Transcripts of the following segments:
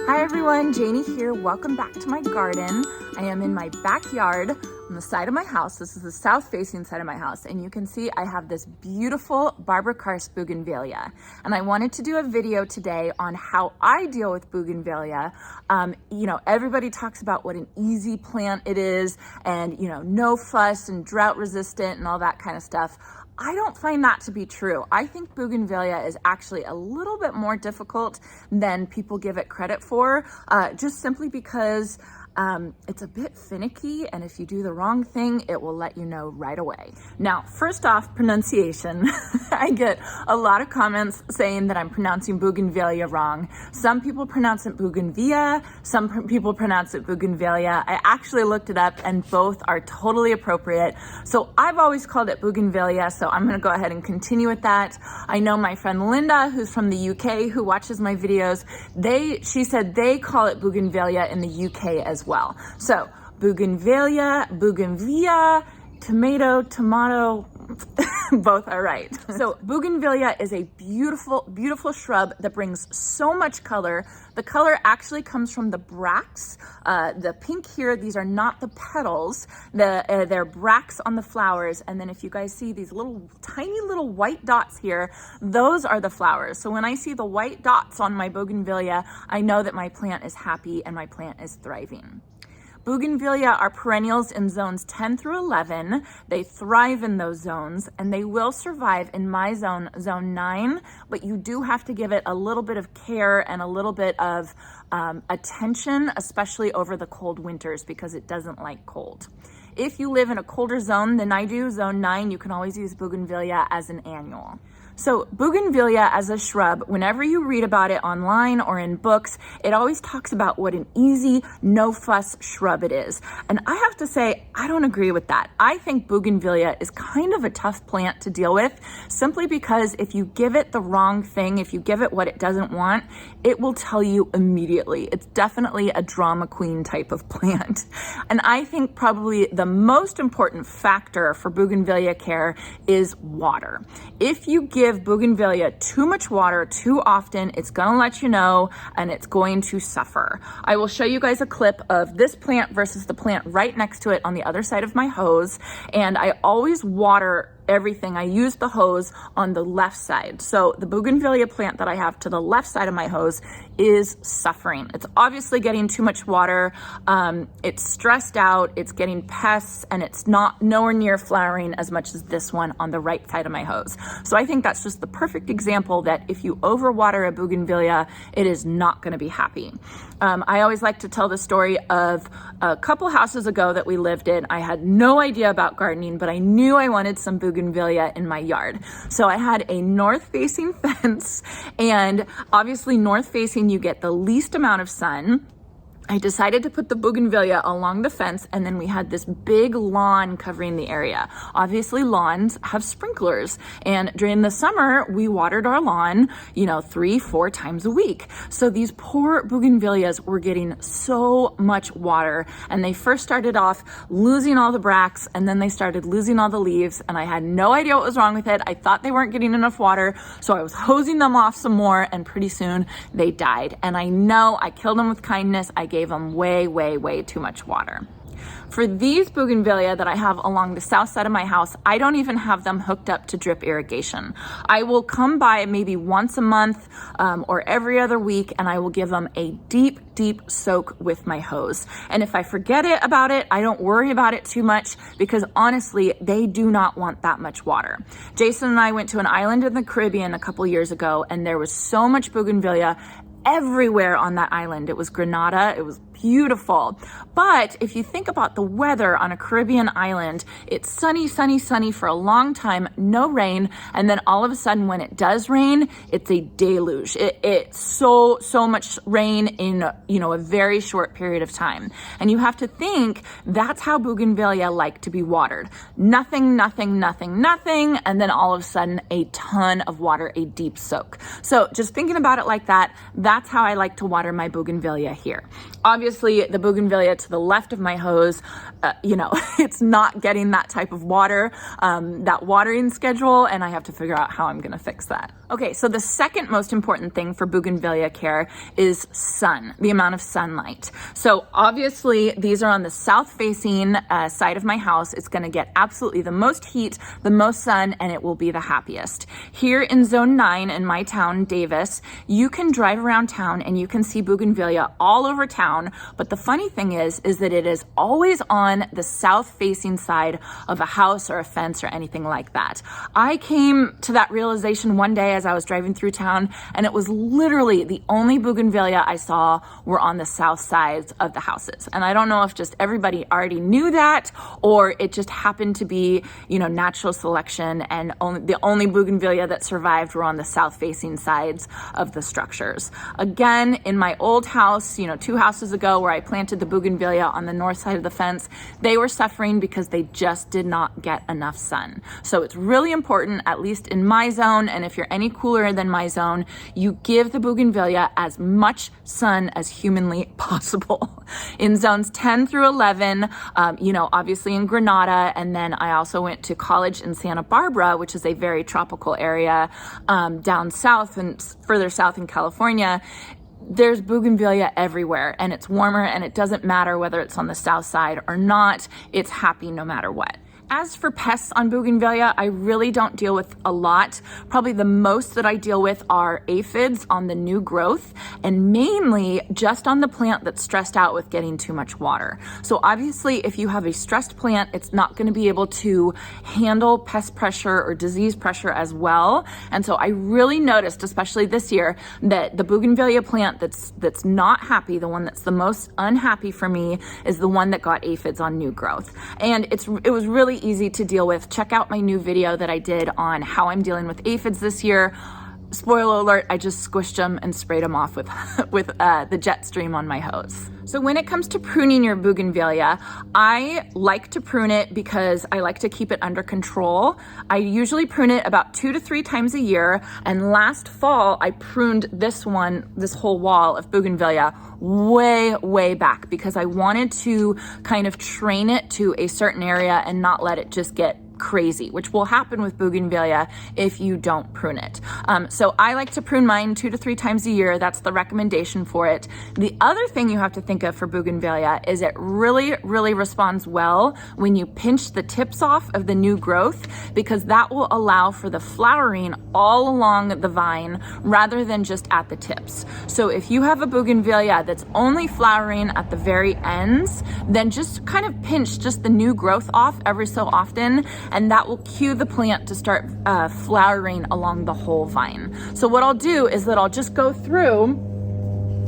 Hi everyone, Janie here. Welcome back to my garden. I am in my backyard on the side of my house. This is the south facing side of my house, and you can see I have this beautiful Barbara Karst bougainvillea. And I wanted to do a video today on how I deal with bougainvillea. Everybody talks about what an easy plant it is and, no fuss and drought resistant and all that kind of stuff. I don't find that to be true. I think bougainvillea is actually a little bit more difficult than people give it credit for, just simply because it's a bit finicky, and if you do the wrong thing, it will let you know right away. Now, first off, pronunciation. I get a lot of comments saying that I'm pronouncing bougainvillea wrong. Some people pronounce it bougainvillea, some people pronounce it bougainvillea. I actually looked it up and both are totally appropriate. So I've always called it bougainvillea, so I'm gonna go ahead and continue with that. I know my friend Linda, who's from the UK, who watches my videos, she said they call it bougainvillea in the UK as well. So bougainvillea, tomato, both are right. So bougainvillea is a beautiful, beautiful shrub that brings so much color. The color actually comes from the bracts. The pink here, these are not the petals. They're bracts on the flowers. And then if you guys see these tiny little white dots here, those are the flowers. So when I see the white dots on my bougainvillea, I know that my plant is happy and my plant is thriving. Bougainvillea are perennials in zones 10 through 11. They thrive in those zones, and they will survive in my zone, zone 9, but you do have to give it a little bit of care and a little bit of attention, especially over the cold winters, because it doesn't like cold. If you live in a colder zone than I do, zone 9, you can always use bougainvillea as an annual. So bougainvillea as a shrub, whenever you read about it online or in books, it always talks about what an easy, no fuss shrub it is. And I have to say, I don't agree with that. I think bougainvillea is kind of a tough plant to deal with, simply because if you give it the wrong thing, if you give it what it doesn't want, it will tell you immediately. It's definitely a drama queen type of plant. And I think probably the most important factor for bougainvillea care is water. If you give bougainvillea too much water too often, it's gonna let you know and it's going to suffer. I will show you guys a clip of this plant versus the plant right next to it on the other side of my hose, and I always water everything. I use the hose on the left side. So the bougainvillea plant that I have to the left side of my hose is suffering. It's obviously getting too much water. It's stressed out, it's getting pests, and it's nowhere near flowering as much as this one on the right side of my hose. So I think that's just the perfect example that if you overwater a bougainvillea, it is not gonna be happy. I always like to tell the story of a couple houses ago that we lived in. I had no idea about gardening, but I knew I wanted some bougainvillea in my yard. So I had a north-facing fence, and obviously north-facing you get the least amount of sun. I decided to put the bougainvillea along the fence, and then we had this big lawn covering the area. Obviously lawns have sprinklers, and during the summer we watered our lawn 3-4 times a week. So these poor bougainvilleas were getting so much water, and they first started off losing all the bracts, and then they started losing all the leaves, and I had no idea what was wrong with it. I thought they weren't getting enough water, so I was hosing them off some more, and pretty soon they died. And I know I killed them with kindness. I gave them way too much water. For these bougainvillea that I have along the south side of my house, I don't even have them hooked up to drip irrigation. I will come by maybe once a month or every other week, and I will give them a deep soak with my hose. And if I forget about it, I don't worry about it too much, because honestly, they do not want that much water. Jason and I went to an island in the Caribbean a couple years ago, and there was so much bougainvillea everywhere on that island. It was Grenada. It was beautiful. But if you think about the weather on a Caribbean island, it's sunny for a long time, no rain, and then all of a sudden when it does rain, it's a deluge. It's so much rain in a very short period of time. And you have to think that's how bougainvillea like to be watered. Nothing, and then all of a sudden a ton of water, a deep soak. So just thinking about it like that, that's how I like to water my bougainvillea here. Obviously, obviously the bougainvillea to the left of my hose, it's not getting that type of water, that watering schedule, and I have to figure out how I'm gonna fix that. Okay, so the second most important thing for bougainvillea care is sun, the amount of sunlight. So obviously these are on the south facing side of my house. It's gonna get absolutely the most heat, the most sun, and it will be the happiest. Here in zone 9 in my town, Davis, you can drive around town and you can see bougainvillea all over town, but the funny thing is that it is always on the south facing side of a house or a fence or anything like that. I came to that realization one day as I was driving through town, and it was literally the only bougainvillea I saw were on the south sides of the houses. And I don't know if just everybody already knew that, or it just happened to be, natural selection, and the only bougainvillea that survived were on the south facing sides of the structures. Again, in my old house, 2 houses ago, where I planted the bougainvillea on the north side of the fence, they were suffering because they just did not get enough sun. So it's really important, at least in my zone, and if you're any cooler than my zone, you give the bougainvillea as much sun as humanly possible. In zones 10 through 11, obviously in Granada, and then I also went to college in Santa Barbara, which is a very tropical area down south and further south in California. There's bougainvillea everywhere, and it's warmer, and it doesn't matter whether it's on the south side or not. It's happy no matter what. As for pests on bougainvillea, I really don't deal with a lot. Probably the most that I deal with are aphids on the new growth, and mainly just on the plant that's stressed out with getting too much water. So obviously, if you have a stressed plant, it's not going to be able to handle pest pressure or disease pressure as well. And so I really noticed, especially this year, that the bougainvillea plant that's not happy, the one that's the most unhappy for me, is the one that got aphids on new growth. And it was really easy to deal with. Check out my new video that I did on how I'm dealing with aphids this year. Spoiler alert, I just squished them and sprayed them off with the jet stream on my hose. So when it comes to pruning your bougainvillea, I like to prune it because I like to keep it under control. I usually prune it about 2 to 3 times a year, and last fall I pruned this whole wall of bougainvillea way back because I wanted to kind of train it to a certain area and not let it just get crazy, which will happen with bougainvillea if you don't prune it. So I like to prune mine 2 to 3 times a year. That's the recommendation for it. The other thing you have to think of for bougainvillea is it really responds well when you pinch the tips off of the new growth, because that will allow for the flowering all along the vine rather than just at the tips. So if you have a bougainvillea that's only flowering at the very ends, then just kind of pinch just the new growth off every so often, and that will cue the plant to start flowering along the whole vine. So what I'll do is that I'll just go through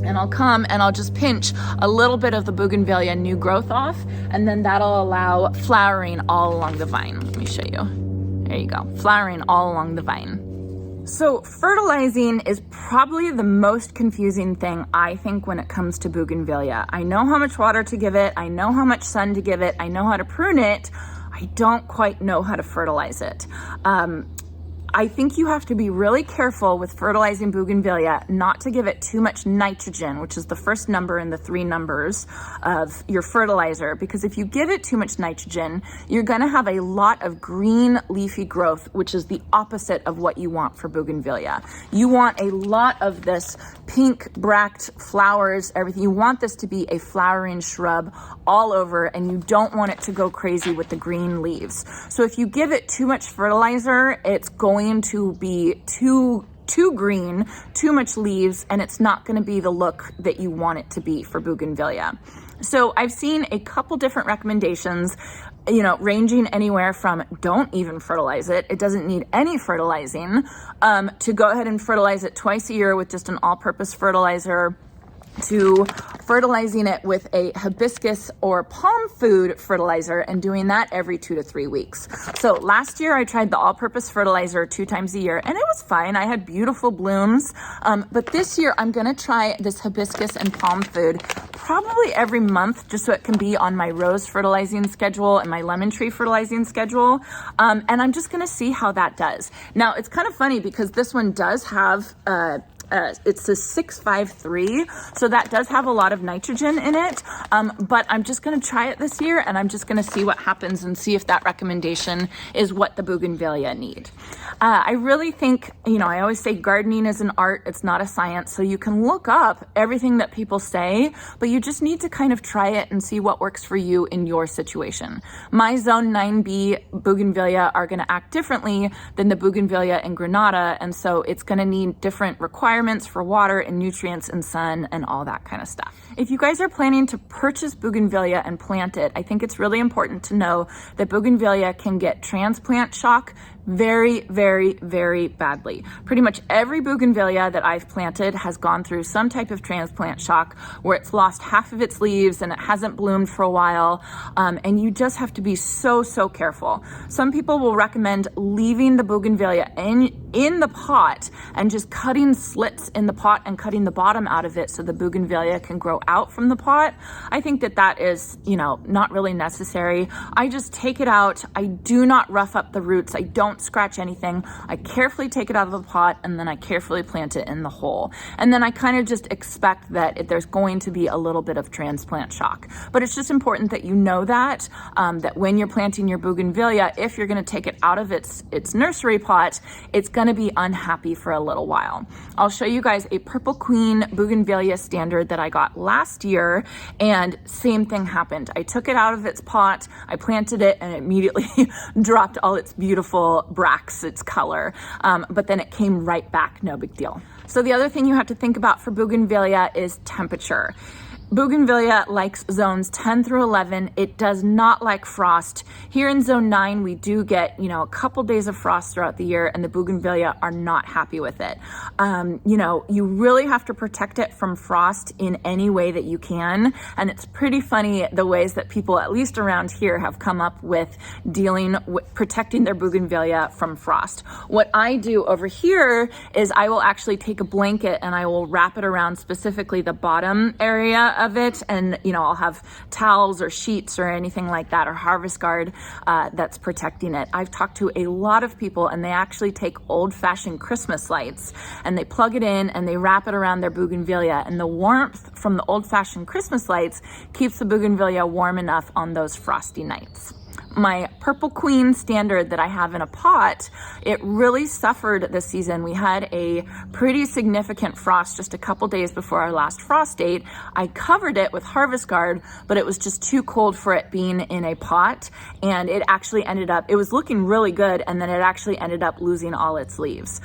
and I'll come and I'll just pinch a little bit of the bougainvillea new growth off, and then that'll allow flowering all along the vine. Let me show you. There you go, flowering all along the vine. So fertilizing is probably the most confusing thing, I think, when it comes to bougainvillea. I know how much water to give it, I know how much sun to give it, I know how to prune it, I don't quite know how to fertilize it. I think you have to be really careful with fertilizing bougainvillea not to give it too much nitrogen, which is the first number in the 3 numbers of your fertilizer, because if you give it too much nitrogen, you're gonna have a lot of green leafy growth, which is the opposite of what you want for bougainvillea. You want a lot of this pink bract flowers, everything. You want this to be a flowering shrub all over, and you don't want it to go crazy with the green leaves. So if you give it too much fertilizer, it's going to be too green, too much leaves, and it's not going to be the look that you want it to be for bougainvillea. So I've seen a couple different recommendations, ranging anywhere from don't even fertilize it, it doesn't need any fertilizing, to go ahead and fertilize it twice a year with just an all-purpose fertilizer, to fertilizing it with a hibiscus or palm food fertilizer and doing that every 2 to 3 weeks. So last year I tried the all-purpose fertilizer 2 times a year, and it was fine. I had beautiful blooms. But this year I'm gonna try this hibiscus and palm food probably every month, just so it can be on my rose fertilizing schedule and my lemon tree fertilizing schedule. And I'm just gonna see how that does. Now it's kind of funny because this one does have it's a 653, so that does have a lot of nitrogen in it, but I'm just gonna try it this year, and I'm just gonna see what happens and see if that recommendation is what the bougainvillea need. I really think, you know, I always say gardening is an art, it's not a science, so you can look up everything that people say, but you just need to kind of try it and see what works for you in your situation. My Zone 9B bougainvillea are gonna act differently than the bougainvillea in Granada, and so it's gonna need different requirements for water and nutrients and sun and all that kind of stuff. If you guys are planning to purchase bougainvillea and plant it, I think it's really important to know that bougainvillea can get transplant shock very, very, very badly. Pretty much every bougainvillea that I've planted has gone through some type of transplant shock where it's lost half of its leaves and it hasn't bloomed for a while. And you just have to be so, so careful. Some people will recommend leaving the bougainvillea in the pot and just cutting slits in the pot and cutting the bottom out of it so the bougainvillea can grow out from the pot. I think that that is, you know, not really necessary. I just take it out. I do not rough up the roots. I don't scratch anything. I carefully take it out of the pot and then I carefully plant it in the hole. And then I kind of just expect that there's going to be a little bit of transplant shock. But it's just important that you know that when you're planting your bougainvillea, if you're going to take it out of its nursery pot, it's going to be unhappy for a little while. I'll show you guys a Purple Queen bougainvillea standard that I got last year, and same thing happened. I took it out of its pot, I planted it, and it immediately dropped all its beautiful bracts, its color, but then it came right back, no big deal. So the other thing you have to think about for bougainvillea is temperature. Bougainvillea likes zones 10 through 11. It does not like frost. Here in zone 9, we do get, you know, a couple days of frost throughout the year, and the bougainvillea are not happy with it. You know, you really have to protect it from frost in any way that you can. And it's pretty funny the ways that people, at least around here, have come up with dealing with protecting their bougainvillea from frost. What I do over here is I will actually take a blanket and I will wrap it around specifically the bottom area of it, and you know, I'll have towels or sheets or anything like that, or harvest guard that's protecting it. I've talked to a lot of people and they actually take old-fashioned Christmas lights and they plug it in and they wrap it around their bougainvillea, and the warmth from the old-fashioned Christmas lights keeps the bougainvillea warm enough on those frosty nights. My Purple Queen standard that I have in a pot, it really suffered this season. We had a pretty significant frost just a couple days before our last frost date. I covered it with harvest guard, but it was just too cold for it being in a pot, and it actually ended up, it was looking really good, and then it actually ended up losing all its leaves.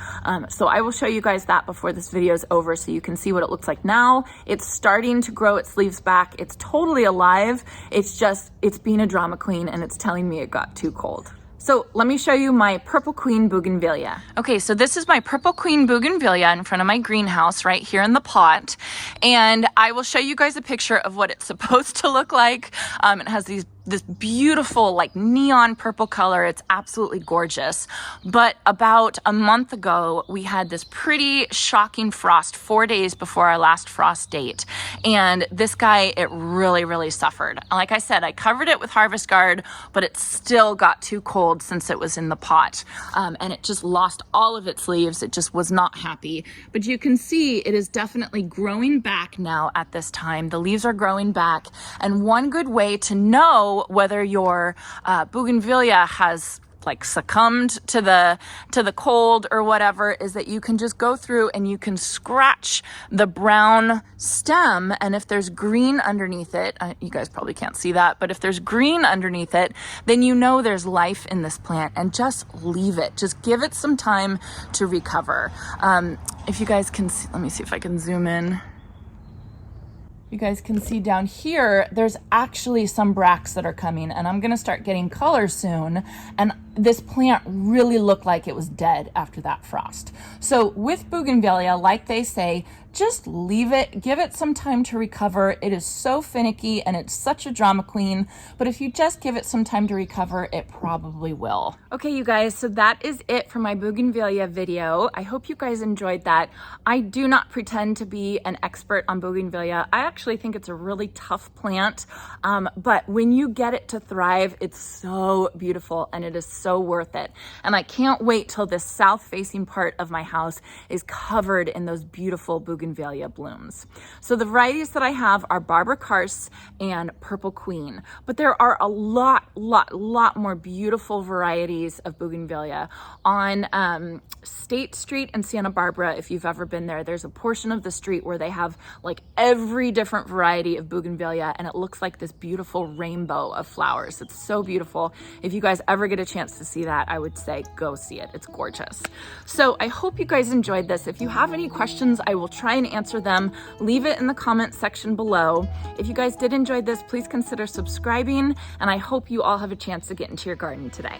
So I will show you guys that before this video is over so you can see what it looks like now. It's starting to grow its leaves back. It's totally alive. It's just, it's being a drama queen and it's telling me it got too cold. So let me show you my Purple Queen bougainvillea. Okay, so this is my Purple Queen bougainvillea in front of my greenhouse right here in the pot. And I will show you guys a picture of what it's supposed to look like. It has this beautiful like neon purple color. It's absolutely gorgeous. But about a month ago, we had this pretty shocking frost 4 days before our last frost date. And this guy, it really, really suffered. Like I said, I covered it with harvest guard, but it still got too cold since it was in the pot. And it just lost all of its leaves. It just was not happy. But you can see it is definitely growing back now at this time. The leaves are growing back. And one good way to know whether your bougainvillea has like succumbed to the cold or whatever is that you can just go through and you can scratch the brown stem, and if there's green underneath it, you guys probably can't see that, but if there's green underneath it, then you know there's life in this plant, and just leave it. Just give it some time to recover. If you guys can see, let me see if I can zoom in. You guys can see down here, there's actually some bracts that are coming, and I'm gonna start getting color soon. And this plant really looked like it was dead after that frost. So with bougainvillea, like they say, just leave it, give it some time to recover. It is so finicky and it's such a drama queen, but if you just give it some time to recover, it probably will. Okay, you guys, so that is it for my bougainvillea video. I hope you guys enjoyed that. I do not pretend to be an expert on bougainvillea. I actually think it's a really tough plant, but when you get it to thrive, it's so beautiful and it is so worth it. And I can't wait till this south facing part of my house is covered in those beautiful bougainvillea blooms. So the varieties that I have are Barbara Karst and Purple Queen, but there are a lot more beautiful varieties of bougainvillea on State Street in Santa Barbara. If you've ever been there, there's a portion of the street where they have like every different variety of bougainvillea, and it looks like this beautiful rainbow of flowers. It's so beautiful. If you guys ever get a chance to see that, I would say go see it. It's gorgeous. So I hope you guys enjoyed this. If you have any questions, I will try and answer them. Leave it in the comment section below. If you guys did enjoy this, please consider subscribing, and I hope you all have a chance to get into your garden today.